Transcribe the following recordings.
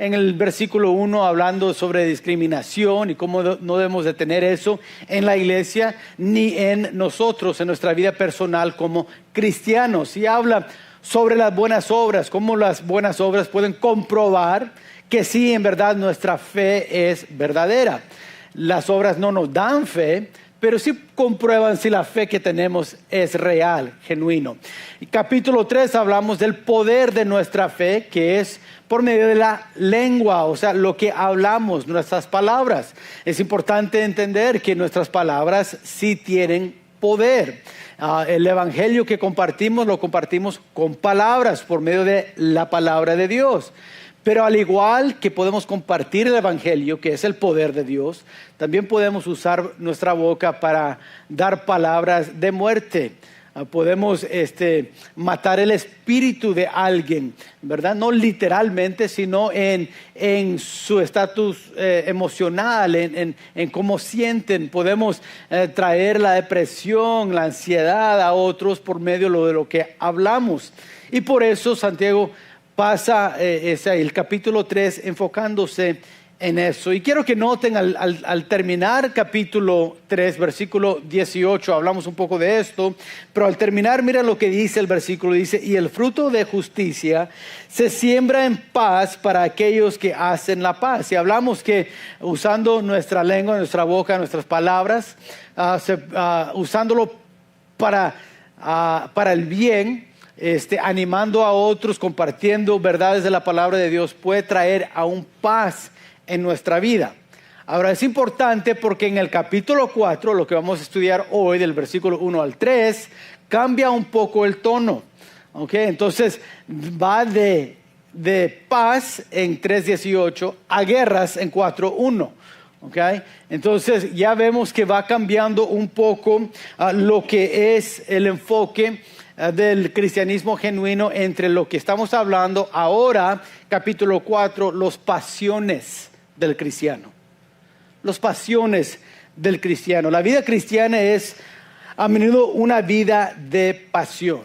en el versículo 1 hablando sobre discriminación y cómo no debemos de tener eso en la iglesia ni en nosotros, en nuestra vida personal como cristianos. Y habla sobre las buenas obras, cómo las buenas obras pueden comprobar que sí, en verdad nuestra fe es verdadera. Las obras no nos dan fe, pero sí comprueban si la fe que tenemos es real, genuino. Y capítulo 3 hablamos del poder de nuestra fe, que es por medio de la lengua, o sea, lo que hablamos, nuestras palabras. Es importante entender que nuestras palabras sí tienen poder. El evangelio que compartimos, lo compartimos con palabras, por medio de la palabra de Dios. Pero al igual que podemos compartir el evangelio, que es el poder de Dios, también podemos usar nuestra boca para dar palabras de muerte. Podemos matar el espíritu de alguien, ¿verdad? No literalmente, sino en su estatus emocional, en cómo sienten. Podemos traer la depresión, la ansiedad a otros por medio de lo que hablamos. Y por eso Santiago pasa el capítulo 3 enfocándose en eso. Y quiero que noten al terminar capítulo 3, versículo 18, hablamos un poco de esto, pero al terminar, mira lo que dice el versículo, dice, y el fruto de justicia se siembra en paz para aquellos que hacen la paz. Y hablamos que usando nuestra lengua, nuestra boca, nuestras palabras, usándolo para el bien, animando a otros, compartiendo verdades de la palabra de Dios, puede traer aún paz en nuestra vida. Ahora es importante porque en el capítulo 4, lo que vamos a estudiar hoy, del versículo 1 al 3, cambia un poco el tono. ¿Okay? Entonces va de paz en 3:18 a guerras en 4:1. Okay. Entonces ya vemos que va cambiando un poco lo que es el enfoque del cristianismo genuino entre lo que estamos hablando ahora, capítulo 4, los pasiones del cristiano. Los pasiones del cristiano. La vida cristiana es a menudo una vida de pasión.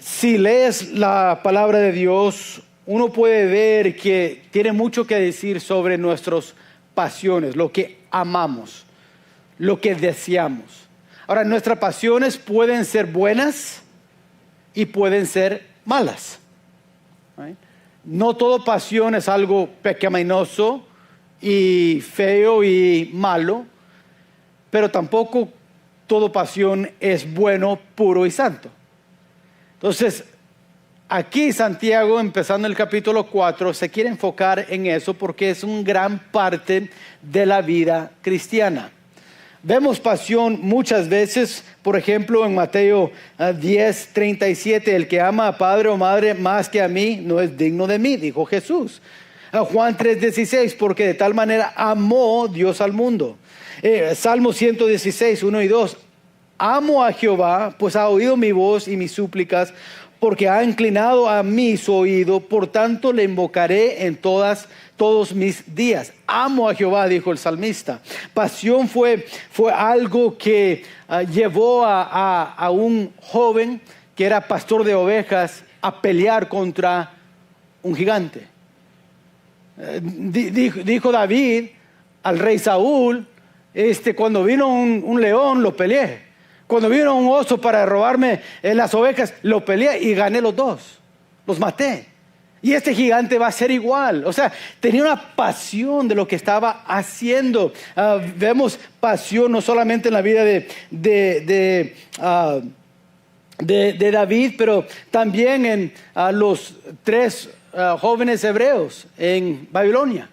Si lees la palabra de Dios, uno puede ver que tiene mucho que decir sobre nuestras pasiones, lo que amamos, lo que deseamos. Ahora, nuestras pasiones pueden ser buenas y pueden ser malas. ¿Right? No toda pasión es algo pecaminoso y feo y malo, pero tampoco toda pasión es bueno, puro y santo. Entonces, aquí Santiago, empezando el capítulo 4, se quiere enfocar en eso porque es una gran parte de la vida cristiana. Vemos pasión muchas veces, por ejemplo, en Mateo 10:37, el que ama a padre o madre más que a mí no es digno de mí, dijo Jesús. Juan 3:16, porque de tal manera amó Dios al mundo. Salmo 116, 1 y 2, amo a Jehová, pues ha oído mi voz y mis súplicas, porque ha inclinado a mí su oído, por tanto le invocaré en todos mis días. Amo a Jehová, dijo el salmista. Pasión fue algo que llevó a un joven que era pastor de ovejas a pelear contra un gigante. Dijo David al rey Saúl, cuando vino un león lo peleé. Cuando vino un oso para robarme las ovejas, lo peleé y gané los dos. Los maté. Y este gigante va a ser igual. O sea, tenía una pasión de lo que estaba haciendo. Vemos pasión no solamente en la vida de David, pero también en los tres jóvenes hebreos en Babilonia.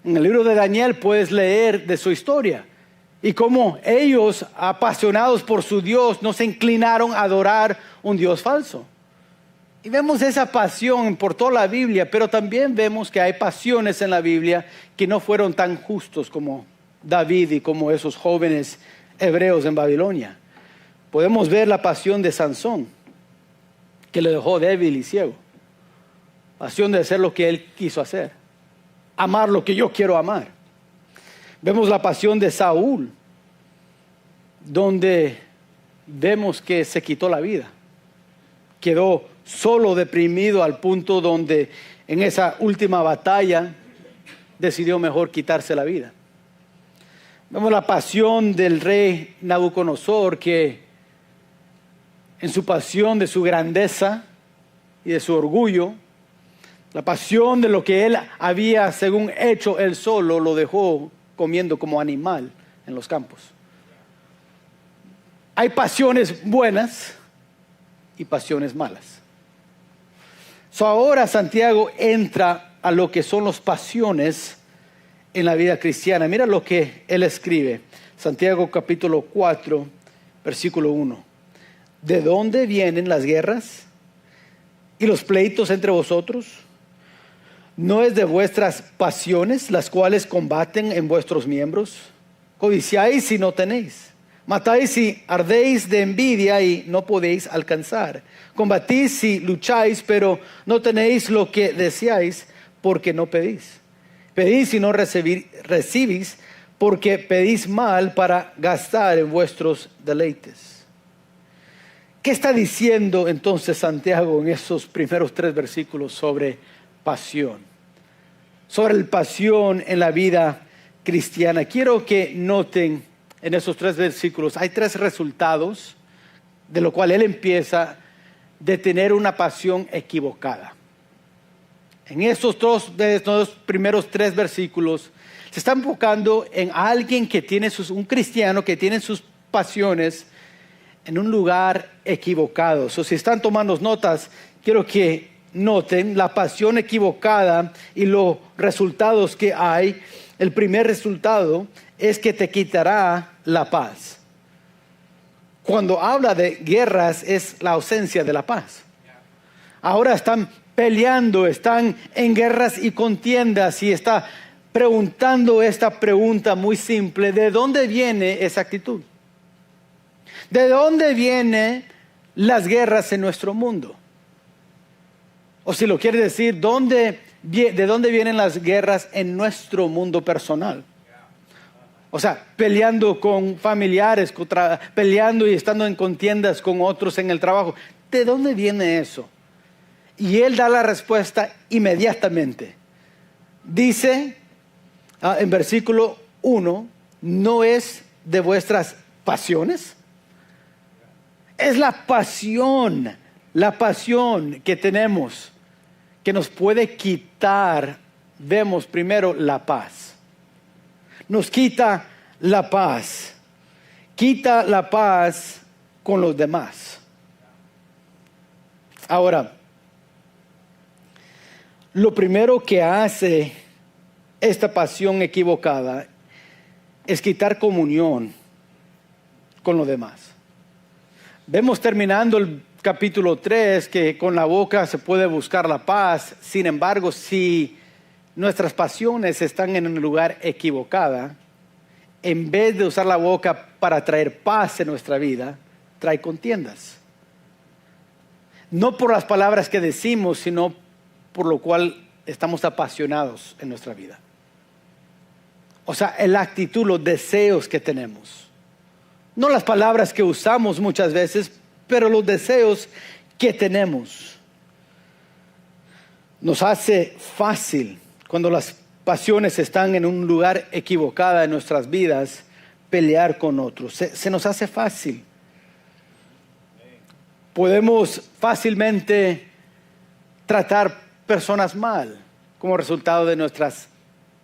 En el libro de Daniel puedes leer de su historia. Y cómo ellos, apasionados por su Dios, no se inclinaron a adorar un Dios falso. Y vemos esa pasión por toda la Biblia, pero también vemos que hay pasiones en la Biblia que no fueron tan justos como David y como esos jóvenes hebreos en Babilonia. Podemos ver la pasión de Sansón, que le dejó débil y ciego. Pasión de hacer lo que él quiso hacer. Amar lo que yo quiero amar. Vemos la pasión de Saúl, donde vemos que se quitó la vida. Quedó solo, deprimido, al punto donde en esa última batalla, decidió mejor quitarse la vida. Vemos la pasión del rey Nabucodonosor, que en su pasión de su grandeza y de su orgullo, la pasión de lo que él había, según hecho él solo, lo dejó comiendo como animal en los campos. Hay pasiones buenas y pasiones malas. Ahora Santiago entra a lo que son las pasiones en la vida cristiana. Mira lo que él escribe. Santiago capítulo 4, versículo 1. ¿De dónde vienen las guerras y los pleitos entre vosotros? ¿No es de vuestras pasiones las cuales combaten en vuestros miembros? Codiciáis y no tenéis. Matáis y ardéis de envidia y no podéis alcanzar. Combatís y lucháis, pero no tenéis lo que deseáis porque no pedís. Pedís y no recibís porque pedís mal para gastar en vuestros deleites. ¿Qué está diciendo entonces Santiago en esos primeros 3 versículos sobre pasión? Sobre la pasión en la vida cristiana. Quiero que noten en esos 3 versículos, hay 3 resultados de lo cual él empieza de tener una pasión equivocada. En esos dos primeros 3 versículos se está enfocando en alguien que tiene un cristiano que tiene sus pasiones en un lugar equivocado. Si están tomando notas, quiero que noten la pasión equivocada y los resultados que hay. El primer resultado es que te quitará la paz. Cuando habla de guerras es la ausencia de la paz. Ahora están peleando, están en guerras y contiendas y está preguntando esta pregunta muy simple: ¿de dónde viene esa actitud? ¿De dónde vienen las guerras en nuestro mundo? O si lo quiere decir, ¿de dónde vienen las guerras en nuestro mundo personal? O sea, peleando con familiares, peleando y estando en contiendas con otros en el trabajo. ¿De dónde viene eso? Y él da la respuesta inmediatamente. Dice en versículo 1, ¿no es de vuestras pasiones? Es la pasión que tenemos que nos puede quitar, vemos primero la paz. Nos quita la paz con los demás. Ahora, lo primero que hace esta pasión equivocada es quitar comunión con los demás. Vemos terminando el capítulo 3 que con la boca se puede buscar la paz. Sin embargo, si nuestras pasiones están en un lugar equivocado, en vez de usar la boca para traer paz en nuestra vida, trae contiendas. No por las palabras que decimos, sino por lo cual estamos apasionados en nuestra vida. O sea, la actitud, los deseos que tenemos. No las palabras que usamos muchas veces, pero los deseos que tenemos. Nos hace fácil, cuando las pasiones están en un lugar equivocado en nuestras vidas, pelear con otros. Se nos hace fácil. Podemos fácilmente tratar personas mal como resultado de nuestras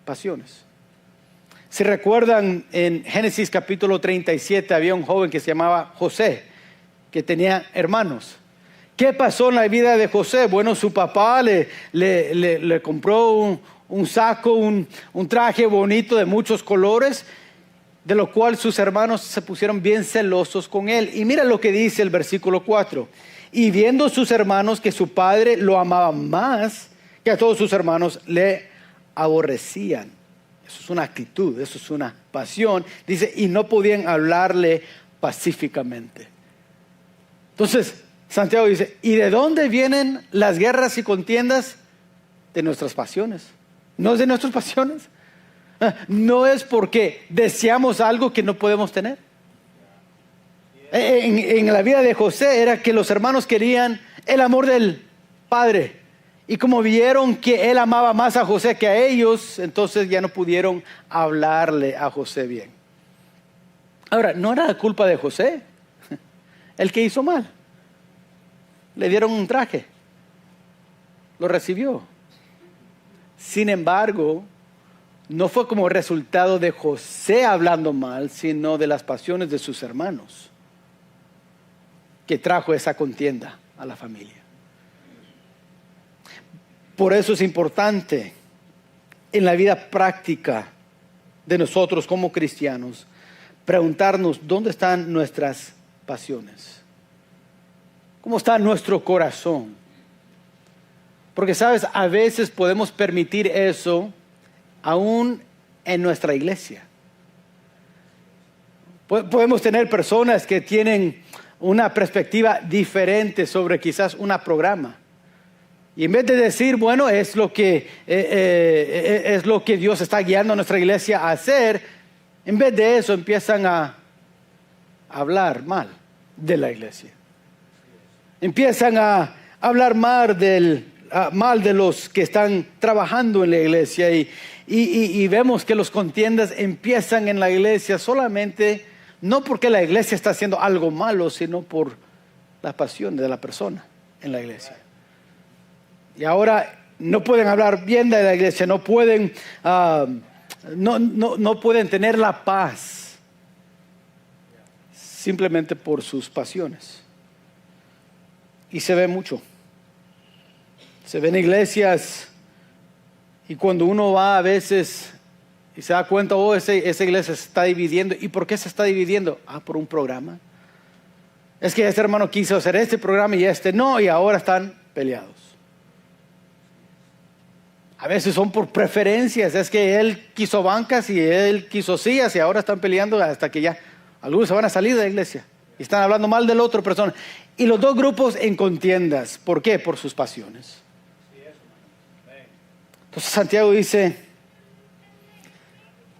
pasiones. Si recuerdan, en Génesis capítulo 37 había un joven que se llamaba José, que tenía hermanos. ¿Qué pasó en la vida de José? Bueno, su papá le compró un saco, un traje bonito de muchos colores, de lo cual sus hermanos se pusieron bien celosos con él. Y mira lo que dice el versículo 4. Y viendo sus hermanos que su padre lo amaba más que a todos sus hermanos, le aborrecían. Eso es una actitud, eso es una pasión. Dice, y no podían hablarle pacíficamente. Entonces, Santiago dice, ¿y de dónde vienen las guerras y contiendas? De nuestras pasiones. ¿No es de nuestras pasiones? No es porque deseamos algo que no podemos tener. En la vida de José era que los hermanos querían el amor del padre Y como vieron que él amaba más a José que a ellos, entonces ya no pudieron hablarle a José bien. Ahora, no era la culpa de José, el que hizo mal. Le dieron un traje, lo recibió. Sin embargo, no fue como resultado de José hablando mal, sino de las pasiones de sus hermanos, que trajo esa contienda a la familia. Por eso es importante en la vida práctica de nosotros como cristianos preguntarnos dónde están nuestras pasiones, cómo está nuestro corazón. Porque sabes, a veces podemos permitir eso aún en nuestra iglesia. Podemos tener personas que tienen una perspectiva diferente sobre quizás un programa. Y en vez de decir, bueno, es lo que Dios está guiando a nuestra iglesia a hacer, en vez de eso empiezan a hablar mal de la iglesia. Empiezan a hablar mal de los que están trabajando en la iglesia. Y vemos que los contiendas empiezan en la iglesia solamente, no porque la iglesia está haciendo algo malo, sino por la pasión de la persona en la iglesia. Y ahora no pueden hablar bien de la iglesia, no pueden tener la paz simplemente por sus pasiones. Y se ve mucho. Se ven iglesias y cuando uno va a veces y se da cuenta, esa iglesia se está dividiendo. ¿Y por qué se está dividiendo? Por un programa. Es que este hermano quiso hacer este programa y este no, y ahora están peleados. A veces son por preferencias, es que él quiso bancas y él quiso sillas y ahora están peleando hasta que ya algunos se van a salir de la iglesia y están hablando mal de la otra persona. Y los dos grupos en contiendas. ¿Por qué? Por sus pasiones. Entonces Santiago dice,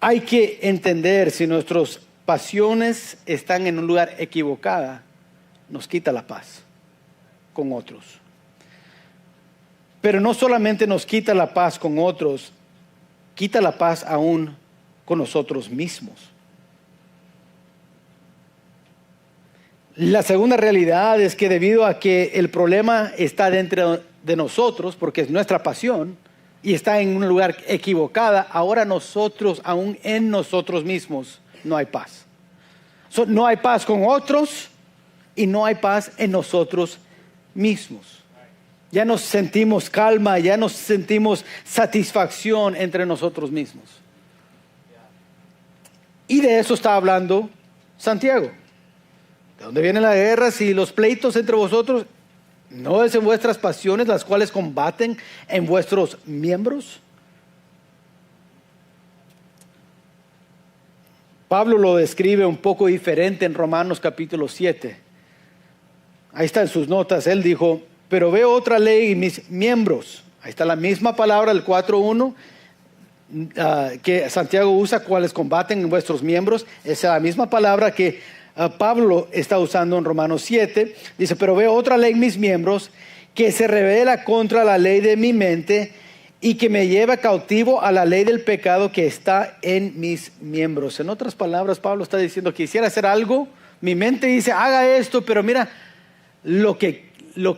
hay que entender si nuestras pasiones están en un lugar equivocado, nos quita la paz con otros. Pero no solamente nos quita la paz con otros, quita la paz aún con nosotros mismos. La segunda realidad es que debido a que el problema está dentro de nosotros, porque es nuestra pasión, y está en un lugar equivocado, ahora nosotros, aún en nosotros mismos, no hay paz. No hay paz con otros y no hay paz en nosotros mismos. Ya nos sentimos calma, ya nos sentimos satisfacción entre nosotros mismos. Y de eso está hablando Santiago. ¿De dónde vienen las guerras y los pleitos entre vosotros? ¿No es en vuestras pasiones las cuales combaten en vuestros miembros? Pablo lo describe un poco diferente en Romanos capítulo 7. Ahí está en sus notas, él dijo, pero veo otra ley en mis miembros. Ahí está la misma palabra, el 4:1, que Santiago usa, cuales combaten en vuestros miembros. Esa es la misma palabra que Pablo está usando en Romanos 7. Dice, pero veo otra ley en mis miembros que se revela contra la ley de mi mente y que me lleva cautivo a la ley del pecado que está en mis miembros. En otras palabras, Pablo está diciendo, quisiera hacer algo, mi mente dice, haga esto, pero mira, lo que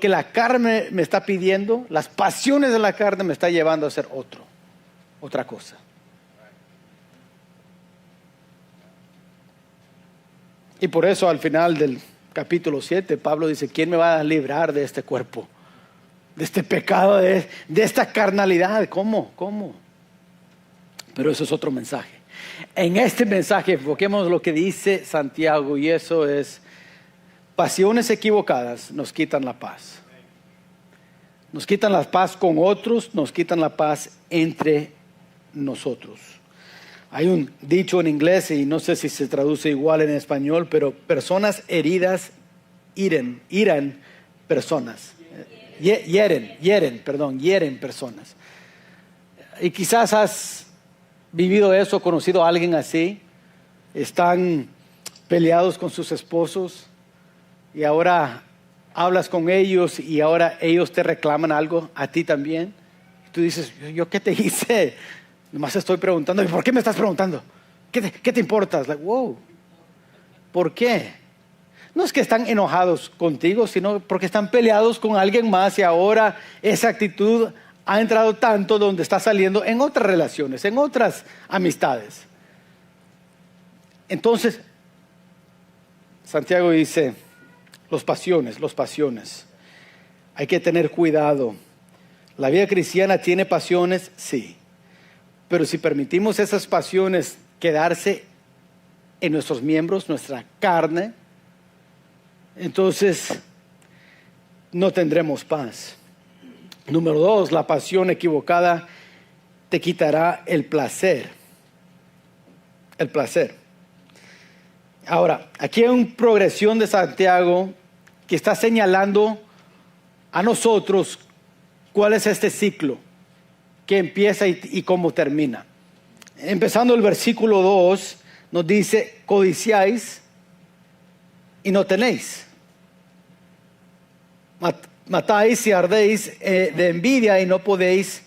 la carne me está pidiendo, las pasiones de la carne me está llevando a hacer otra cosa. Y por eso al final del capítulo 7, Pablo dice, ¿quién me va a librar de este cuerpo? De este pecado, de esta carnalidad. ¿Cómo? Pero eso es otro mensaje. En este mensaje enfoquemos lo que dice Santiago, y eso es, pasiones equivocadas nos quitan la paz. Nos quitan la paz con otros, nos quitan la paz entre nosotros. Hay un dicho en inglés, y no sé si se traduce igual en español, pero personas heridas hieren personas. Hieren personas. Y quizás has vivido eso, conocido a alguien así. Están peleados con sus esposos y ahora hablas con ellos y ahora ellos te reclaman algo a ti también. Y tú dices, ¿yo qué te hice? Nomás estoy preguntando. ¿Y por qué me estás preguntando? ¿Qué te importa? Like, wow. ¿Por qué? No es que están enojados contigo, sino porque están peleados con alguien más y ahora esa actitud ha entrado tanto donde está saliendo en otras relaciones, en otras amistades. Entonces, Santiago dice, los pasiones. Hay que tener cuidado. ¿La vida cristiana tiene pasiones? Sí. Pero si permitimos esas pasiones quedarse en nuestros miembros, nuestra carne, entonces no tendremos paz. Número 2, la pasión equivocada te quitará el placer. El placer. Ahora, aquí hay una progresión de Santiago que está señalando a nosotros cuál es este ciclo que empieza y cómo termina. Empezando el versículo 2, nos dice, codiciáis y no tenéis. Matáis y ardéis de envidia y no podéis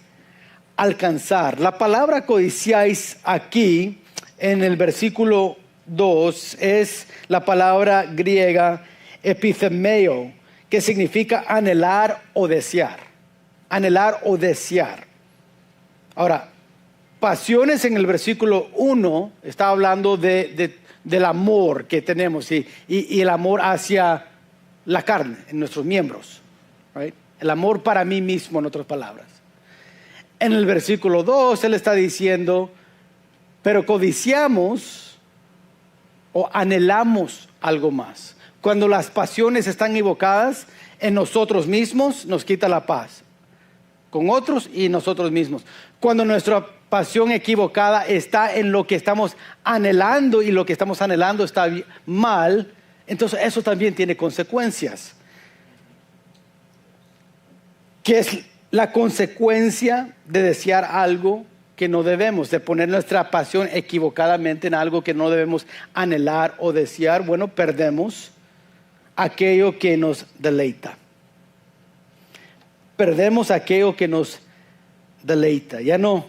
alcanzar. La palabra codiciáis aquí en el versículo 2 es la palabra griega epithemeo, que significa anhelar o desear. Anhelar o desear. Ahora, pasiones en el versículo 1 está hablando del amor que tenemos y el amor hacia la carne, en nuestros miembros. Right? El amor para mí mismo, en otras palabras. En el versículo 2 él está diciendo, pero codiciamos o anhelamos algo más. Cuando las pasiones están equivocadas en nosotros mismos, nos quita la paz. Con otros y nosotros mismos. Cuando nuestra pasión equivocada está en lo que estamos anhelando y lo que estamos anhelando está mal, entonces eso también tiene consecuencias. ¿Qué es la consecuencia de desear algo que no debemos? De poner nuestra pasión equivocadamente en algo que no debemos anhelar o desear. Bueno, perdemos aquello que nos deleita. Perdemos aquello que nos deleita. Ya no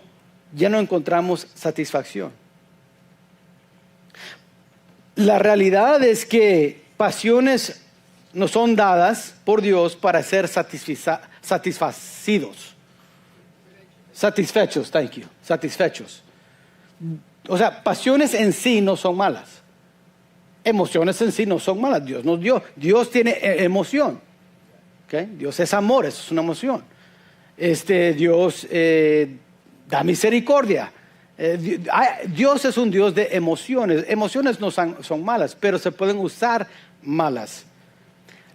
encontramos satisfacción. La realidad es que pasiones nos son dadas por Dios para ser satisfacidos. Satisfechos, thank you. Satisfechos. O sea, pasiones en sí no son malas. Emociones en sí no son malas. Dios nos dio. Dios tiene emoción. ¿Okay? Dios es amor, eso es una emoción. Dios da misericordia. Dios es un Dios de emociones. Emociones no son malas, pero se pueden usar malas.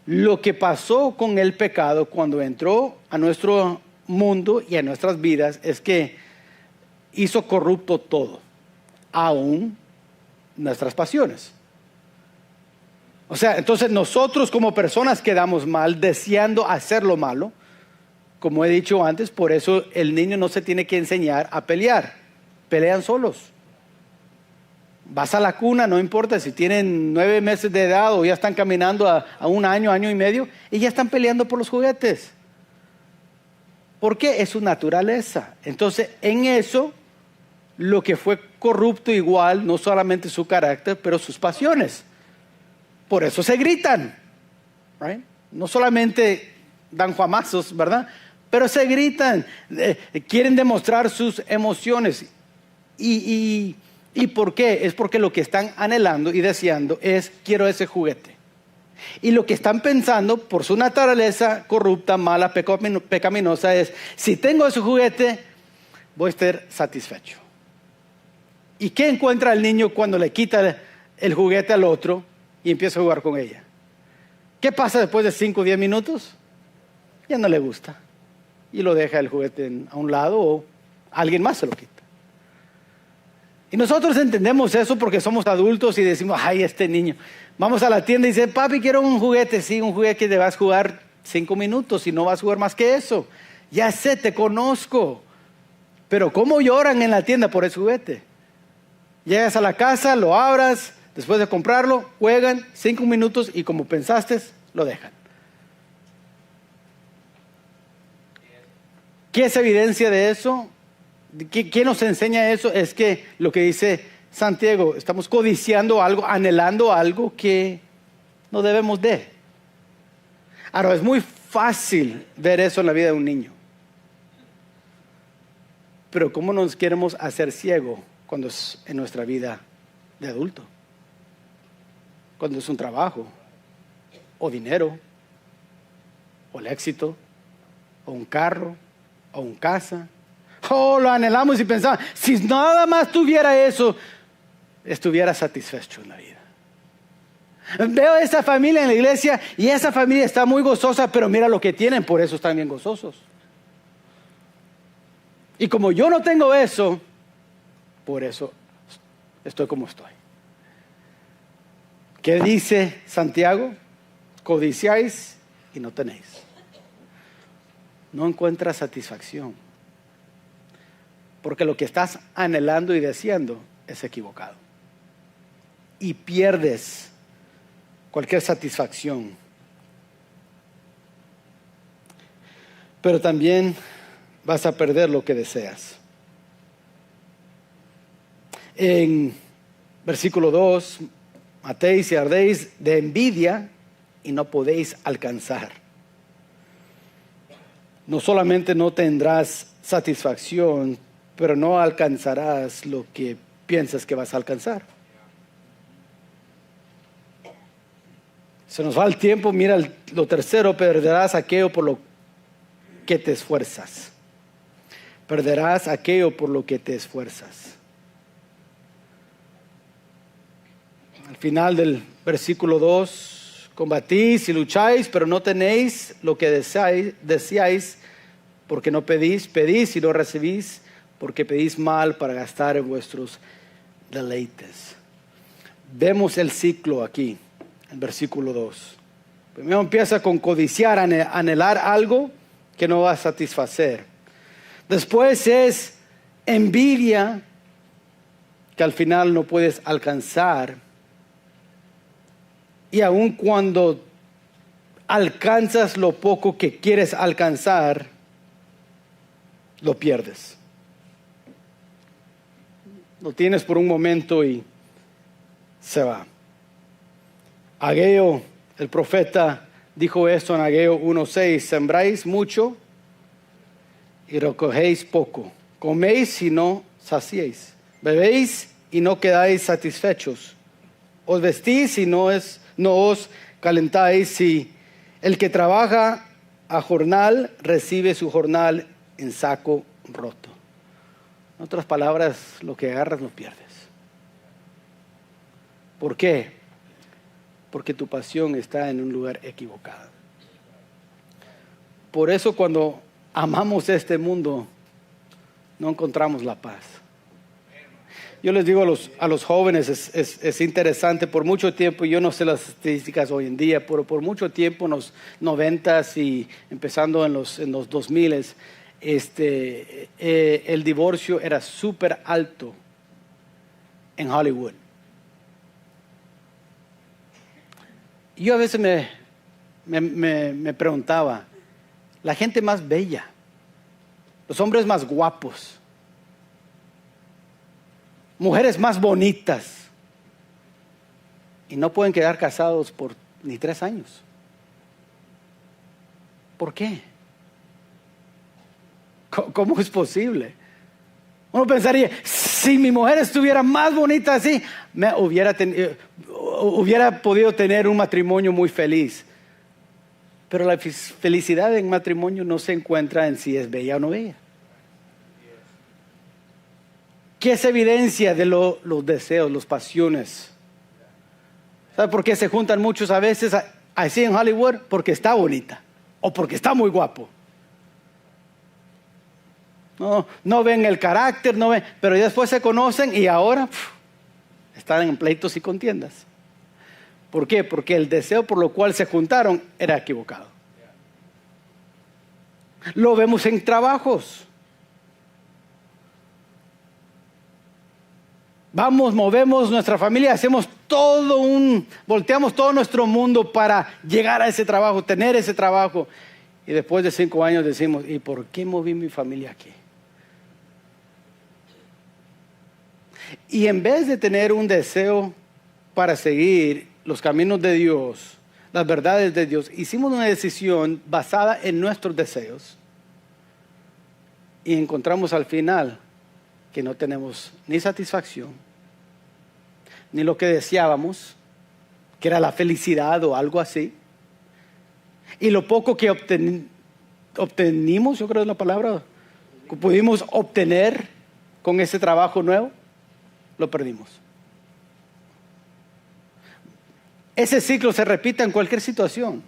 Lo que pasó con el pecado cuando entró a nuestro mundo y a nuestras vidas es que hizo corrupto todo, aún nuestras pasiones. O sea, entonces nosotros como personas quedamos mal deseando hacer lo malo. Como he dicho antes, por eso el niño no se tiene que enseñar a pelear. Pelean solos. Vas a la cuna, no importa si tienen 9 meses de edad o ya están caminando a 1 año, año y medio, y ya están peleando por los juguetes. ¿Por qué? Es su naturaleza. Entonces, en eso, lo que fue corrupto igual, no solamente su carácter, pero sus pasiones. Por eso se gritan. Right? No solamente dan juamazos, ¿verdad? Pero se gritan, quieren demostrar sus emociones. ¿Y por qué? Es porque lo que están anhelando y deseando es, quiero ese juguete. Y lo que están pensando por su naturaleza corrupta, mala, pecaminosa es, si tengo ese juguete, voy a estar satisfecho. ¿Y qué encuentra el niño cuando le quita el juguete al otro y empieza a jugar con ella? ¿Qué pasa después de 5 o 10 minutos? Ya no le gusta. Y lo deja el juguete a un lado o alguien más se lo quita. Y nosotros entendemos eso porque somos adultos y decimos, ay, este niño. Vamos a la tienda y dice, papi, quiero un juguete. Sí, un juguete que te vas a jugar 5 minutos y no vas a jugar más que eso. Ya sé, te conozco. Pero ¿cómo lloran en la tienda por ese juguete? Llegas a la casa, lo abras, después de comprarlo, juegan 5 minutos y como pensaste, lo dejan. ¿Qué es evidencia de eso? ¿Qué nos enseña eso? Es que lo que dice Santiago, estamos codiciando algo, anhelando algo que no debemos de. Ahora, es muy fácil ver eso en la vida de un niño. Pero ¿cómo nos queremos hacer ciego cuando es en nuestra vida de adulto? Cuando es un trabajo, o dinero, o el éxito, o un carro, o una casa. Oh, lo anhelamos y pensamos, si nada más tuviera eso, estuviera satisfecho en la vida. Veo a esa familia en la iglesia y esa familia está muy gozosa, pero mira lo que tienen, por eso están bien gozosos. Y como yo no tengo eso, por eso estoy como estoy. ¿Qué dice Santiago? Codiciáis y no tenéis. No encuentras satisfacción. Porque lo que estás anhelando y deseando es equivocado. Y pierdes cualquier satisfacción. Pero también vas a perder lo que deseas. En versículo 2, matéis y ardéis de envidia y no podéis alcanzar. No solamente no tendrás satisfacción, pero no alcanzarás lo que piensas que vas a alcanzar. Se nos va el tiempo, mira lo tercero, perderás aquello por lo que te esfuerzas. Perderás aquello por lo que te esfuerzas. Al final del versículo 2, combatís y lucháis, pero no tenéis lo que deseáis, porque no pedís, pedís y no recibís, porque pedís mal para gastar en vuestros deleites. Vemos el ciclo aquí, en versículo 2. Primero empieza con codiciar, anhelar algo que no va a satisfacer. Después es envidia, que al final no puedes alcanzar. Y aun cuando alcanzas lo poco que quieres alcanzar, lo pierdes. Lo tienes por un momento y se va. Ageo, el profeta, dijo esto en Ageo 1:6: sembráis mucho y recogéis poco. Coméis y no saciéis. Bebéis y no quedáis satisfechos. Os vestís y no os calentáis. Y el que trabaja a jornal recibe su jornal en saco roto. En otras palabras, lo que agarras lo pierdes. ¿Por qué? Porque tu pasión está en un lugar equivocado. Por eso cuando amamos este mundo, no encontramos la paz. Yo les digo a los jóvenes, es interesante, por mucho tiempo, yo no sé las estadísticas hoy en día, pero por mucho tiempo en los 90s y empezando en los 2000s, el divorcio era súper alto en Hollywood. Yo a veces me preguntaba, la gente más bella, los hombres más guapos, mujeres más bonitas, y no pueden quedar casados por ni 3 años. ¿Por qué? ¿Cómo es posible? Uno pensaría, si mi mujer estuviera más bonita así, hubiera podido tener un matrimonio muy feliz. Pero la felicidad en matrimonio no se encuentra en si es bella o no bella. ¿Qué es evidencia de los deseos, las pasiones? ¿Sabe por qué se juntan muchos a veces así en Hollywood? Porque está bonita o porque está muy guapo. No ven el carácter, pero después se conocen y ahora están en pleitos y contiendas. ¿Por qué? Porque el deseo por lo cual se juntaron era equivocado. Lo vemos en trabajos. Vamos, movemos nuestra familia, volteamos todo nuestro mundo para llegar a ese trabajo, tener ese trabajo. Y después de 5 años decimos, ¿y por qué moví mi familia aquí? Y en vez de tener un deseo para seguir los caminos de Dios, las verdades de Dios, hicimos una decisión basada en nuestros deseos y encontramos al final que no tenemos ni satisfacción, ni lo que deseábamos, que era la felicidad o algo así. Y lo poco que obtenimos, yo creo es la palabra, que pudimos obtener con ese trabajo nuevo, lo perdimos. Ese ciclo se repite en cualquier situación.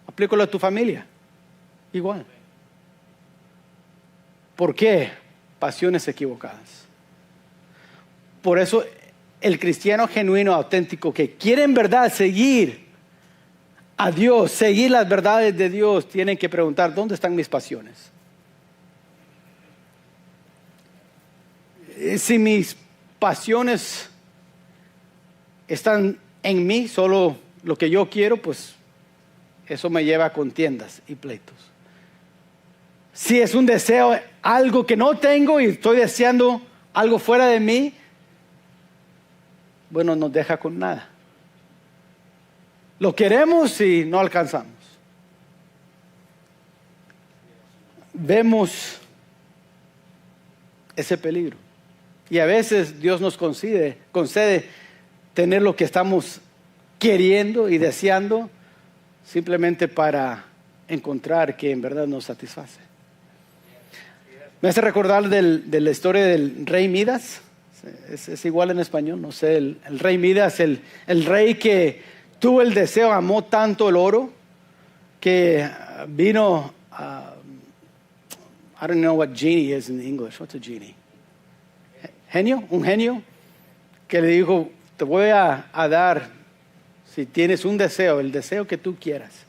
Aplícalo a tu familia. Igual. ¿Por qué? Pasiones equivocadas. Por eso el cristiano genuino, auténtico, que quiere en verdad seguir a Dios, seguir las verdades de Dios, tiene que preguntar, ¿dónde están mis pasiones? Si mis pasiones están en mí, solo lo que yo quiero, pues eso me lleva a contiendas y pleitos. Si es un deseo, algo que no tengo y estoy deseando algo fuera de mí, bueno, nos deja con nada. Lo queremos y no alcanzamos. Vemos ese peligro. Y a veces Dios nos concede tener lo que estamos queriendo y deseando simplemente para encontrar que en verdad nos satisface. Me hace recordar de la historia del rey Midas. Es igual en español, no sé. El rey Midas, el rey que tuvo el deseo, amó tanto el oro que vino I don't know what genie is in English. What's a genie? Genio, un genio que le dijo, te voy a dar, si tienes un deseo, el deseo que tú quieras.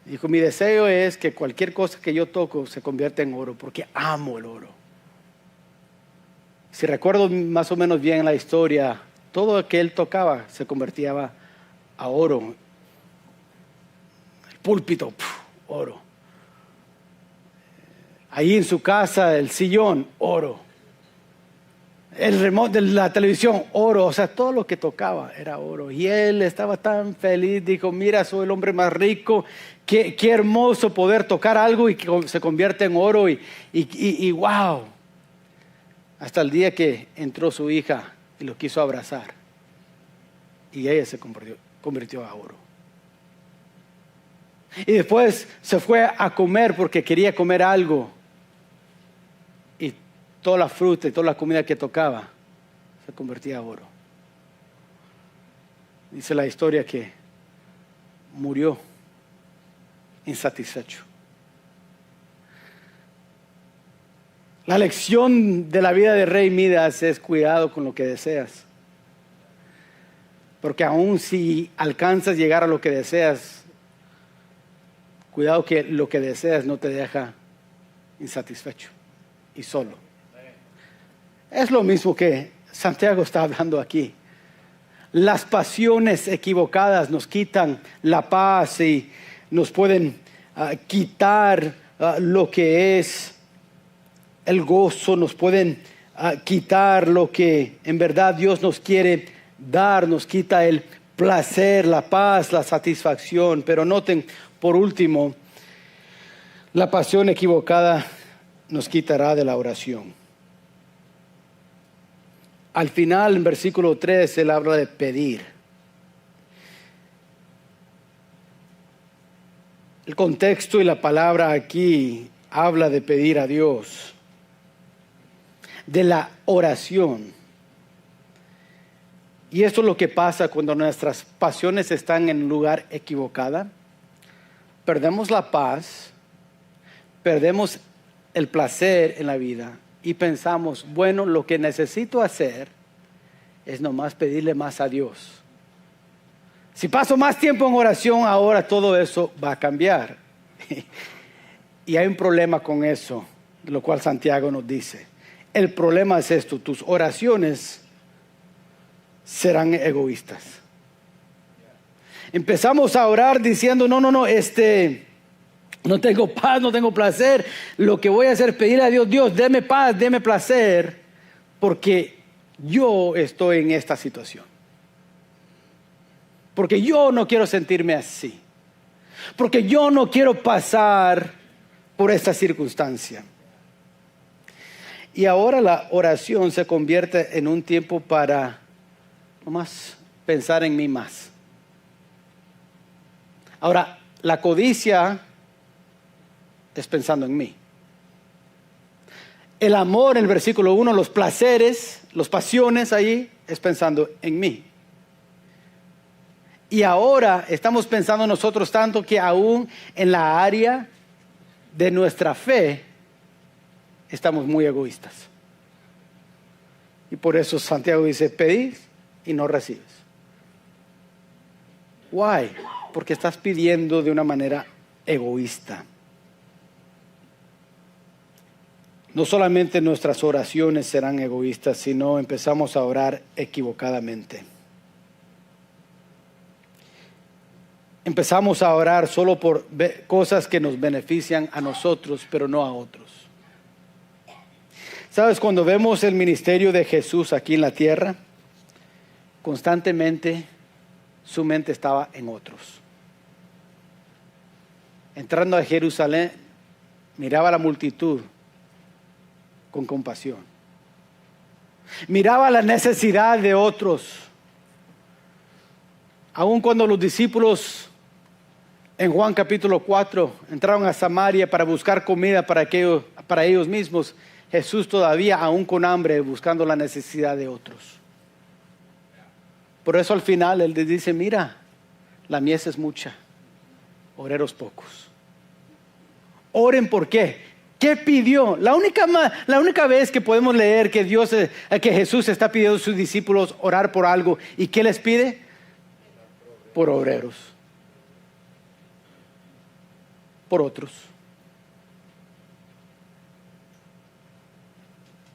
Dijo, mi deseo es que cualquier cosa que yo toco se convierta en oro, porque amo el oro. Si recuerdo más o menos bien la historia, todo lo que él tocaba se convertía a oro. El púlpito, oro. Ahí en su casa, el sillón, oro. El remote de la televisión, oro. O sea, todo lo que tocaba era oro. Y él estaba tan feliz, dijo, mira, soy el hombre más rico. Qué hermoso poder tocar algo y que se convierte en oro. Y wow. Hasta el día que entró su hija y lo quiso abrazar. Y ella se convirtió a oro. Y después se fue a comer porque quería comer algo. Y toda la fruta y toda la comida que tocaba se convertía a oro. Dice la historia que murió insatisfecho. La lección de la vida de Rey Midas es cuidado con lo que deseas. Porque aun si alcanzas a llegar a lo que deseas, cuidado que lo que deseas no te deja insatisfecho y solo. Es lo mismo que Santiago está hablando aquí. Las pasiones equivocadas nos quitan la paz y nos pueden quitar lo que es el gozo, nos pueden quitar lo que en verdad Dios nos quiere dar, nos quita el placer, la paz, la satisfacción. Pero noten, por último, la pasión equivocada nos quitará de la oración. Al final, en versículo 3, él habla de pedir. El contexto y la palabra aquí habla de pedir a Dios, de la oración. Y esto es lo que pasa cuando nuestras pasiones están en un lugar equivocado. Perdemos la paz, perdemos el placer en la vida y pensamos, bueno, lo que necesito hacer es nomás pedirle más a Dios. Si paso más tiempo en oración, ahora todo eso va a cambiar. Y hay un problema con eso, lo cual Santiago nos dice. El problema es esto, tus oraciones serán egoístas. Empezamos a orar diciendo, no, no tengo paz, no tengo placer, lo que voy a hacer es pedirle a Dios, Dios, deme paz, deme placer, porque yo estoy en esta situación. Porque yo no quiero sentirme así. Porque yo no quiero pasar por esta circunstancia. Y ahora la oración se convierte en un tiempo para nomás pensar en mí más. Ahora, la codicia es pensando en mí. El amor, en el versículo 1, los placeres, las pasiones ahí, es pensando en mí. Y ahora estamos pensando nosotros tanto que aún en la área de nuestra fe estamos muy egoístas. Y por eso Santiago dice, pedís y no recibes. Why? Porque estás pidiendo de una manera egoísta. No solamente nuestras oraciones serán egoístas, sino empezamos a orar equivocadamente. Empezamos a orar solo por cosas que nos benefician a nosotros, pero no a otros. ¿Sabes? Cuando vemos el ministerio de Jesús aquí en la tierra, constantemente su mente estaba en otros. Entrando a Jerusalén, miraba a la multitud con compasión. Miraba la necesidad de otros. Aun cuando los discípulos en Juan capítulo 4 entraron a Samaria para buscar comida para ellos mismos, Jesús todavía aún con hambre buscando la necesidad de otros. Por eso al final Él les dice, mira, la mies es mucha, obreros pocos. Oren, ¿por qué? ¿Qué pidió? La única vez que podemos leer que que Jesús está pidiendo a sus discípulos orar por algo. ¿Y qué les pide? Por obreros. Por otros.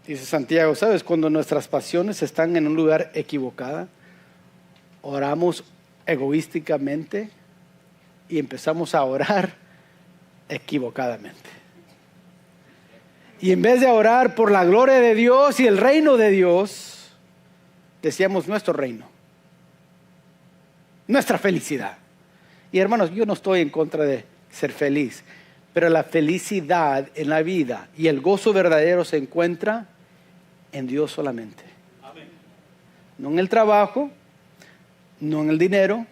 Dice Santiago, ¿sabes? Cuando nuestras pasiones están en un lugar equivocado, oramos egoísticamente y empezamos a orar equivocadamente. Y en vez de orar por la gloria de Dios y el reino de Dios, decíamos nuestro reino, nuestra felicidad. Y hermanos, yo no estoy en contra de ser feliz, pero la felicidad en la vida y el gozo verdadero se encuentra en Dios solamente. Amén. No en el trabajo, no en el dinero,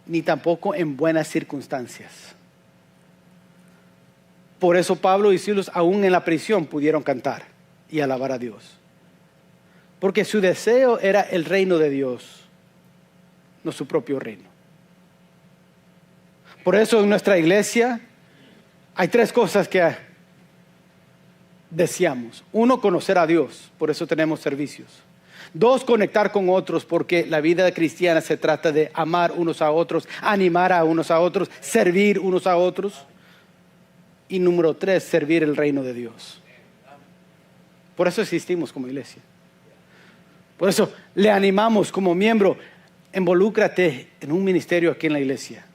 ni tampoco en buenas circunstancias. Por eso Pablo y Silas aún en la prisión pudieron cantar y alabar a Dios. Porque su deseo era el reino de Dios, no su propio reino. Por eso en nuestra iglesia hay 3 cosas que deseamos. 1, conocer a Dios, por eso tenemos servicios. 2, conectar con otros, porque la vida cristiana se trata de amar unos a otros, animar a unos a otros, servir unos a otros. Y número 3, servir el reino de Dios. Por eso existimos como iglesia. Por eso le animamos como miembro, involúcrate en un ministerio aquí en la iglesia.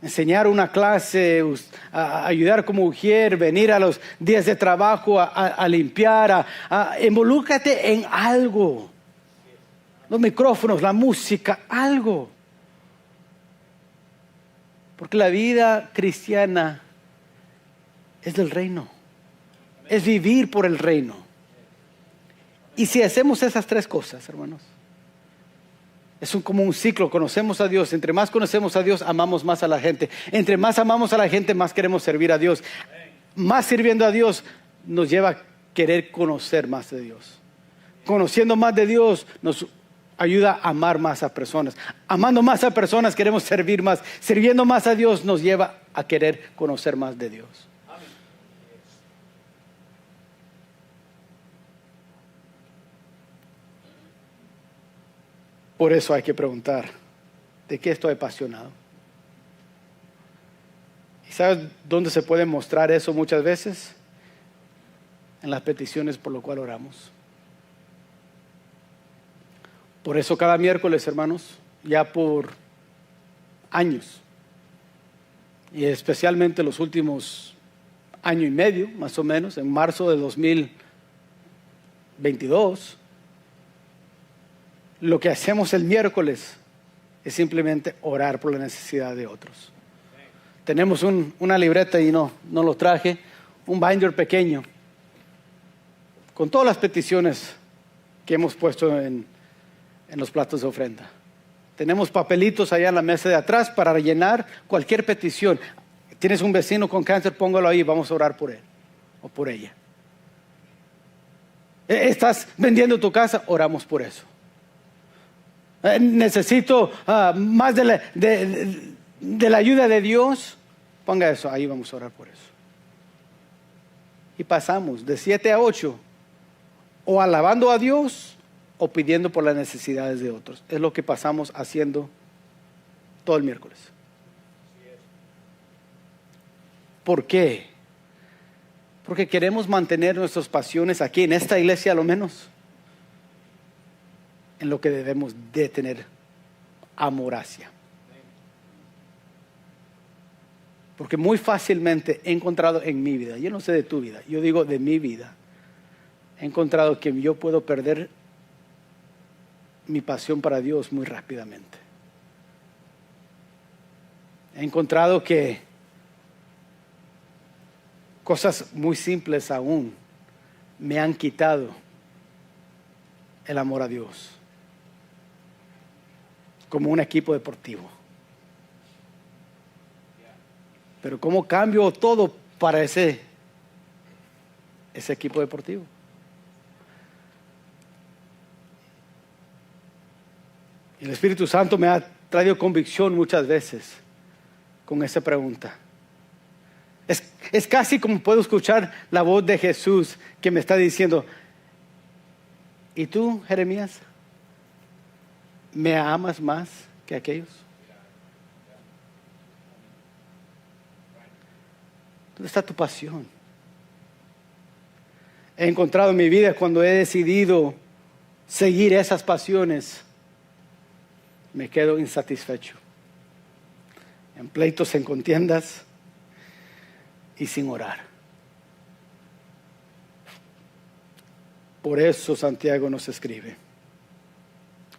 Enseñar una clase, a ayudar como mujer, venir a los días de trabajo, a limpiar, involúcrate en algo. Los micrófonos, la música, algo. Porque la vida cristiana es del reino. Es vivir por el reino. Y si hacemos esas 3 cosas, hermanos, es como un ciclo. Conocemos a Dios. Entre más conocemos a Dios, amamos más a la gente. Entre más amamos a la gente, más queremos servir a Dios. Más sirviendo a Dios nos lleva a querer conocer más de Dios. Conociendo más de Dios nos ayuda a amar más a personas. Amando más a personas queremos servir más. Sirviendo más a Dios nos lleva a querer conocer más de Dios. Por eso hay que preguntar, ¿de qué estoy apasionado? ¿Y sabes dónde se puede mostrar eso muchas veces? En las peticiones por lo cual oramos. Por eso cada miércoles, hermanos, ya por años, y especialmente los últimos año y medio, más o menos, en marzo de 2022, lo que hacemos el miércoles es simplemente orar por la necesidad de otros. Tenemos una libreta y no lo traje, un binder pequeño, con todas las peticiones que hemos puesto en los platos de ofrenda. Tenemos papelitos allá en la mesa de atrás para rellenar cualquier petición. Tienes un vecino con cáncer, póngalo ahí, vamos a orar por él o por ella. ¿Estás vendiendo tu casa? Oramos por eso. Necesito más de la ayuda de Dios. Ponga eso, ahí vamos a orar por eso. Y pasamos de 7 a 8, o alabando a Dios o pidiendo por las necesidades de otros. Es lo que pasamos haciendo todo el miércoles. ¿Por qué? Porque queremos mantener nuestras pasiones aquí, en esta iglesia a lo menos, en lo que debemos de tener amor hacia. Porque muy fácilmente he encontrado en mi vida, yo no sé de tu vida, yo digo de mi vida, he encontrado que yo puedo perder mi pasión para Dios muy rápidamente. He encontrado que cosas muy simples aún me han quitado el amor a Dios, como un equipo deportivo. Pero ¿cómo cambio todo para ese equipo deportivo? El Espíritu Santo me ha traído convicción muchas veces con esa pregunta. Es casi como puedo escuchar la voz de Jesús que me está diciendo: ¿y tú, Jeremías, me amas más que aquellos? ¿Dónde está tu pasión? He encontrado en mi vida, cuando he decidido seguir esas pasiones, me quedo insatisfecho, en pleitos, en contiendas y sin orar. Por eso Santiago nos escribe: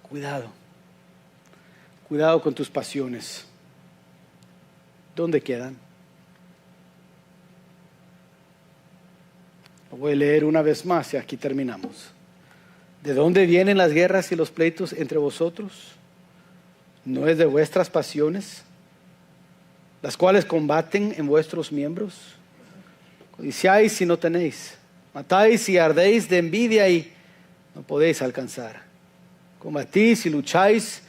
cuidado con tus pasiones. ¿Dónde quedan? Lo voy a leer una vez más y aquí terminamos. ¿De dónde vienen las guerras y los pleitos entre vosotros? ¿No es de vuestras pasiones, las cuales combaten en vuestros miembros? Codiciáis y no tenéis, matáis y ardéis de envidia y no podéis alcanzar. Combatís y lucháis,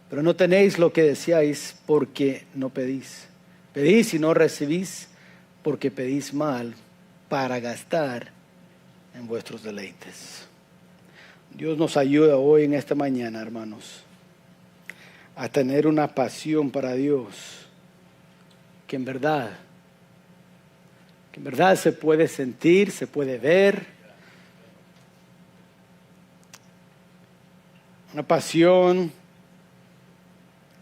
pero no tenéis lo que deseáis, porque no pedís. Pedís y no recibís, porque pedís mal, para gastar en vuestros deleites. Dios nos ayuda hoy en esta mañana, hermanos, a tener una pasión para Dios que en verdad se puede sentir, se puede ver. Una pasión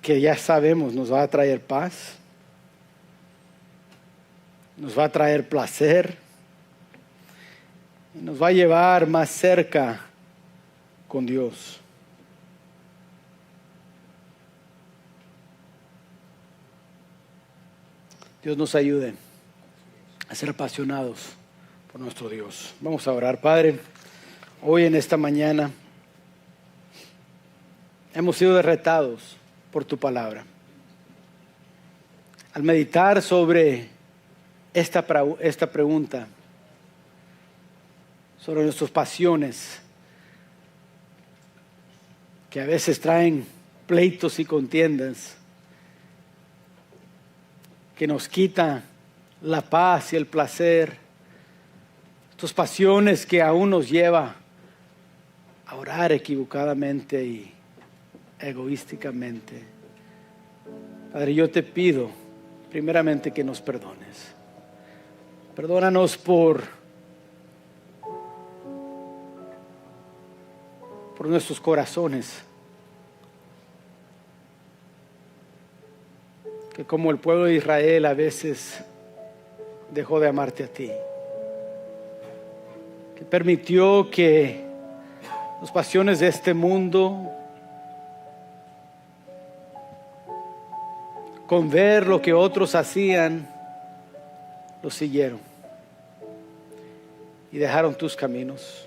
que ya sabemos nos va a traer paz, nos va a traer placer y nos va a llevar más cerca con Dios. Dios nos ayude a ser apasionados por nuestro Dios. Vamos a orar. Padre, hoy en esta mañana hemos sido retados por tu palabra. Al meditar sobre esta pregunta, sobre nuestras pasiones, que a veces traen pleitos y contiendas, que nos quita la paz y el placer, tus pasiones que aún nos lleva a orar equivocadamente y egoísticamente. Padre, yo te pido primeramente que nos perdones. Perdónanos por nuestros corazones que como el pueblo de Israel a veces dejó de amarte a ti, que permitió que las pasiones de este mundo, con ver lo que otros hacían, lo siguieron y dejaron tus caminos.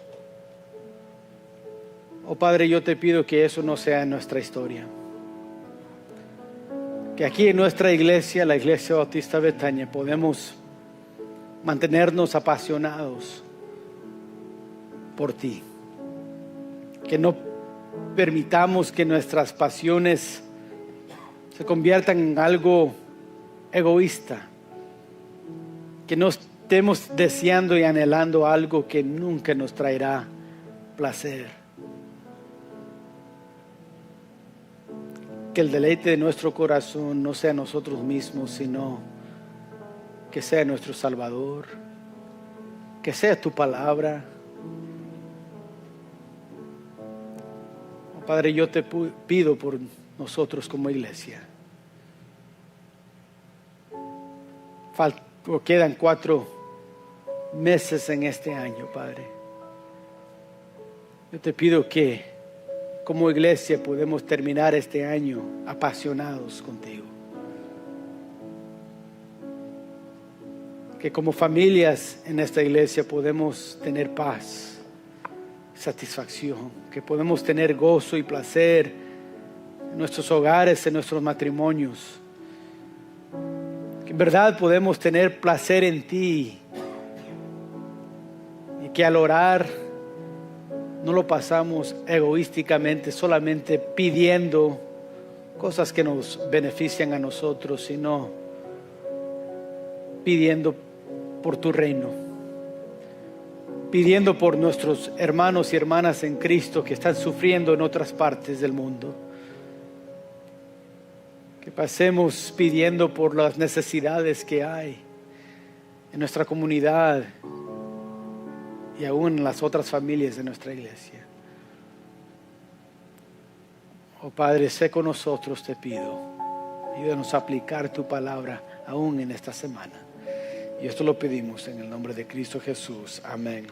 Oh Padre, yo te pido que eso no sea en nuestra historia. Que aquí en nuestra iglesia, la Iglesia Bautista Betania, podemos mantenernos apasionados por ti. Que no permitamos que nuestras pasiones se conviertan en algo egoísta. Que no estemos deseando y anhelando algo que nunca nos traerá placer. Que el deleite de nuestro corazón no sea nosotros mismos, sino que sea nuestro Salvador, que sea tu palabra. Oh, Padre, yo te pido por nosotros como iglesia. Quedan 4 meses en este año, Padre. Yo te pido que como iglesia podemos terminar este año apasionados contigo. Que como familias en esta iglesia podemos tener paz, satisfacción. Que podemos tener gozo y placer en nuestros hogares, en nuestros matrimonios. Que en verdad podemos tener placer en ti. Y que al orar no lo pasamos egoísticamente, solamente pidiendo cosas que nos benefician a nosotros, sino pidiendo por tu reino, pidiendo por nuestros hermanos y hermanas en Cristo que están sufriendo en otras partes del mundo. Que pasemos pidiendo por las necesidades que hay en nuestra comunidad y aún en las otras familias de nuestra iglesia. Oh Padre, sé con nosotros, te pido. Ayúdanos a aplicar tu palabra aún en esta semana. Y esto lo pedimos en el nombre de Cristo Jesús. Amén.